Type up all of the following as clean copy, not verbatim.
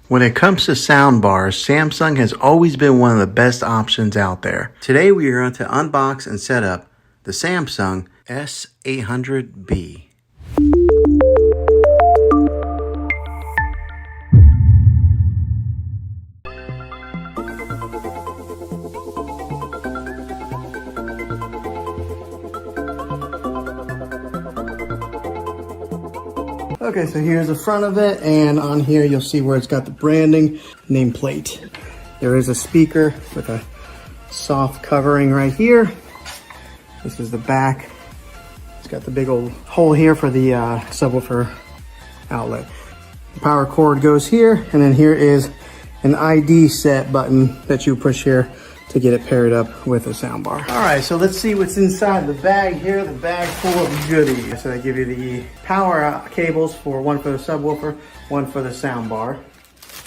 When it comes to sound bars, Samsung has always been one of the best options out there. Today we are going to unbox and set up the Samsung S800B. Okay, so here's the front of it, and on here you'll see where it's got the branding nameplate. There is a speaker with a soft covering right here. This is the back. It's got the big old hole here for the subwoofer outlet. The power cord goes here, and then here is an ID set button that you push here to get it paired up with a soundbar. All right, so let's see what's inside the bag here. The bag full of goodies. So they give you the power cables for one for the subwoofer, one for the soundbar.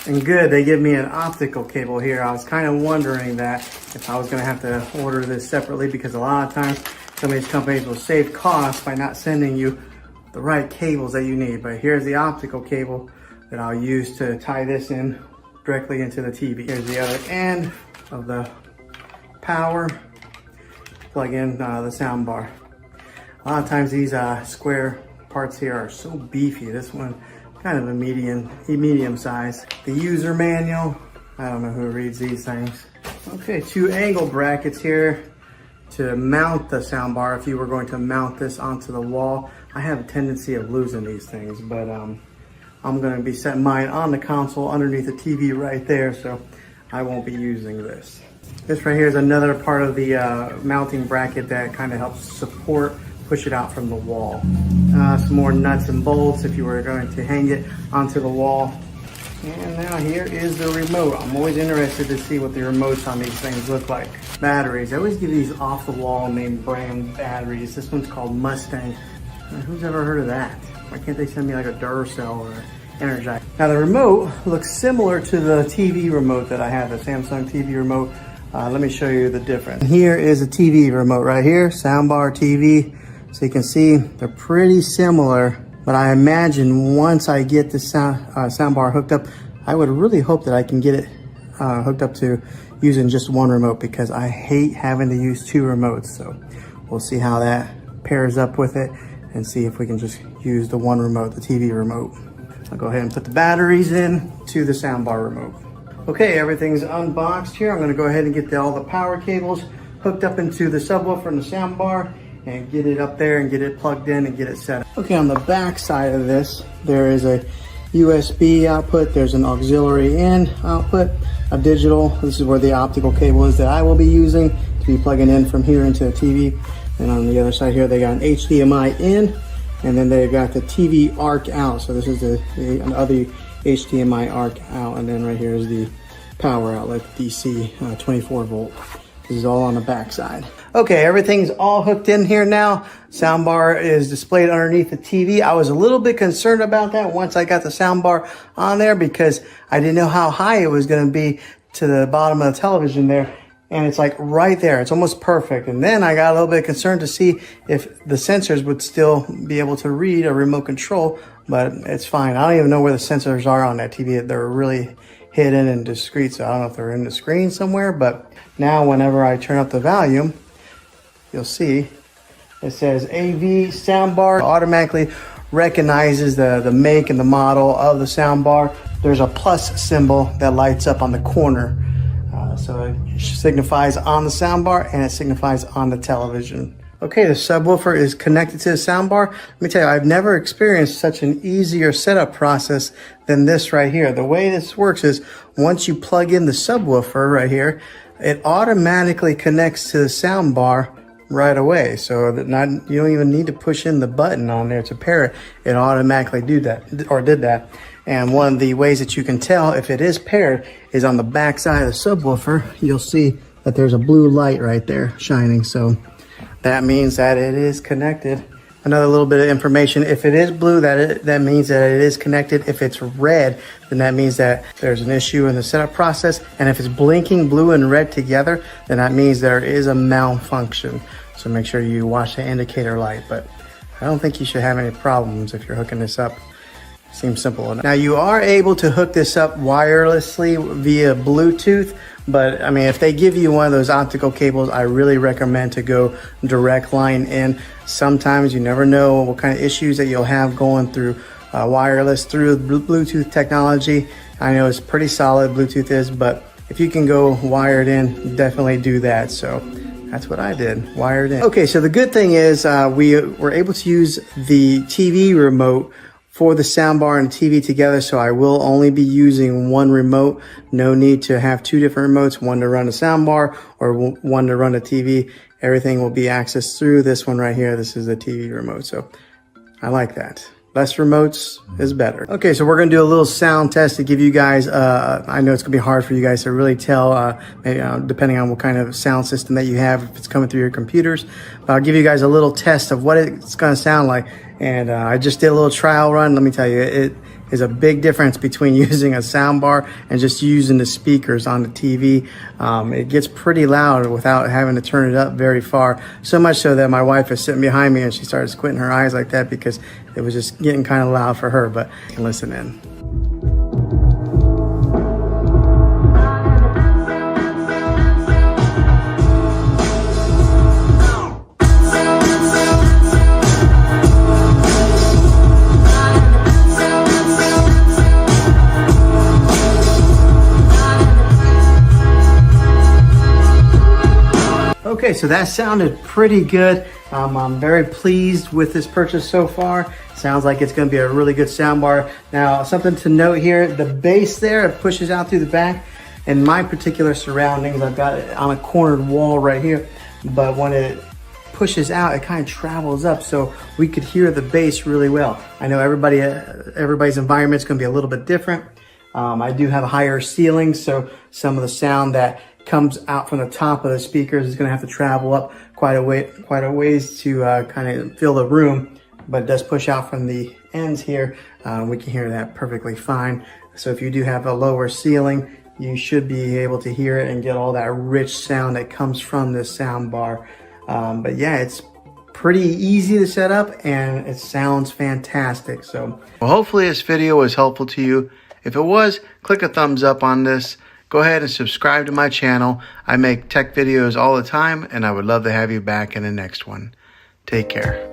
And good, they give me an optical cable here. I was kind of wondering that if I was gonna have to order this separately, because a lot of times some of these companies will save costs by not sending you the right cables that you need. But here's the optical cable that I'll use to tie this in directly into the TV. Here's the other end of the power, plug in the soundbar. A lot of times these square parts here are so beefy. This one kind of a medium size. The user manual, I don't know who reads these things. Okay, 2 angle brackets here to mount the soundbar if you were going to mount this onto the wall. I have a tendency of losing these things, but I'm going to be setting mine on the console underneath the TV right there, so I won't be using this. This right here is another part of the mounting bracket that kind of helps support, push it out from the wall. Some more nuts and bolts if you were going to hang it onto the wall. And now here is the remote. I'm always interested to see what the remotes on these things look like. Batteries, I always give these off the wall name brand batteries. This one's called Mustang. Who's ever heard of that? Why can't they send me like a Duracell or Energize? Now the remote looks similar to the TV remote that I have, the Samsung TV remote. Let me show you the difference. Here is a TV remote right here, soundbar TV. So you can see they're pretty similar, but I imagine once I get the soundbar hooked up, I would really hope that I can get it hooked up to using just one remote, because I hate having to use 2 remotes. So we'll see how that pairs up with it and see if we can just use the one remote, the TV remote. I'll go ahead and put the batteries in to the soundbar remote. Okay, everything's unboxed here. I'm gonna go ahead and get all the power cables hooked up into the subwoofer and the soundbar and get it up there and get it plugged in and get it set up. Okay, on the back side of this, there is a USB output. There's an auxiliary in output, a digital. This is where the optical cable is that I will be using to be plugging in from here into the TV. And on the other side here, they got an HDMI in, and then they've got the TV arc out. So this is the other HDMI arc out, and then right here is the power outlet, DC 24 volt. This is all on the back side. Okay, everything's all hooked in here now. Soundbar is displayed underneath the TV. I was a little bit concerned about that once I got the soundbar on there, because I didn't know how high it was going to be to the bottom of the television there. And it's like right there. It's almost perfect. And then I got a little bit concerned to see if the sensors would still be able to read a remote control, but it's fine. I don't even know where the sensors are on that TV. They're really hidden and discreet, so I don't know if they're in the screen somewhere. But now whenever I turn up the volume, you'll see it says AV soundbar. It automatically recognizes the make and the model of the soundbar. There's a plus symbol that lights up on the corner. So it signifies on the soundbar and it signifies on the television. Okay, the subwoofer is connected to the soundbar. Let me tell you, I've never experienced such an easier setup process than this right here. The way this works is once you plug in the subwoofer right here, it automatically connects to the soundbar right away. So that you don't even need to push in the button on there to pair it. It automatically did that. And one of the ways that you can tell if it is paired is on the back side of the subwoofer. You'll see that there's a blue light right there shining. So that means that it is connected. Another little bit of information: if it is blue, that means that it is connected. If it's red, then that means that there's an issue in the setup process. And if it's blinking blue and red together, then that means there is a malfunction. So make sure you watch the indicator light. But I don't think you should have any problems if you're hooking this up Seems simple enough. Now you are able to hook this up wirelessly via Bluetooth, but I mean, if they give you one of those optical cables, I really recommend to go direct line in. Sometimes you never know what kind of issues that you'll have going through wireless through Bluetooth technology. I know it's pretty solid, Bluetooth is, but if you can go wired in, definitely do that. So that's what I did, wired in. Okay, so the good thing is we were able to use the TV remote for the soundbar and TV together, so I will only be using one remote. No need to have two different remotes, one to run the soundbar or one to run the TV. Everything will be accessed through this one right here. This is the TV remote, so I like that. Less remotes is better. Okay, so we're gonna do a little sound test to give you guys, I know it's gonna be hard for you guys to really tell, depending on what kind of sound system that you have, if it's coming through your computers. But I'll give you guys a little test of what it's gonna sound like. And I just did a little trial run. Let me tell you, it is a big difference between using a soundbar and just using the speakers on the TV. It gets pretty loud without having to turn it up very far. So much so that my wife is sitting behind me and she started squinting her eyes like that because it was just getting kind of loud for her, but you can listen in. Okay, so that sounded pretty good. I'm very pleased with this purchase so far. Sounds like it's gonna be a really good soundbar. Now, something to note here, the bass there, it pushes out through the back. In my particular surroundings, I've got it on a cornered wall right here, but when it pushes out, it kind of travels up, so we could hear the bass really well. I know everybody's environment is gonna be a little bit different. I do have a higher ceiling, so some of the sound that comes out from the top of the speakers is going to have to travel up quite a ways to kind of fill the room, but it does push out from the ends here. We can hear that perfectly fine. So if you do have a lower ceiling, you should be able to hear it and get all that rich sound that comes from this sound bar. But yeah, it's pretty easy to set up and it sounds fantastic. So well, hopefully this video was helpful to you. If it was, click a thumbs up on this. Go ahead and subscribe to my channel. I make tech videos all the time, and I would love to have you back in the next one. Take care.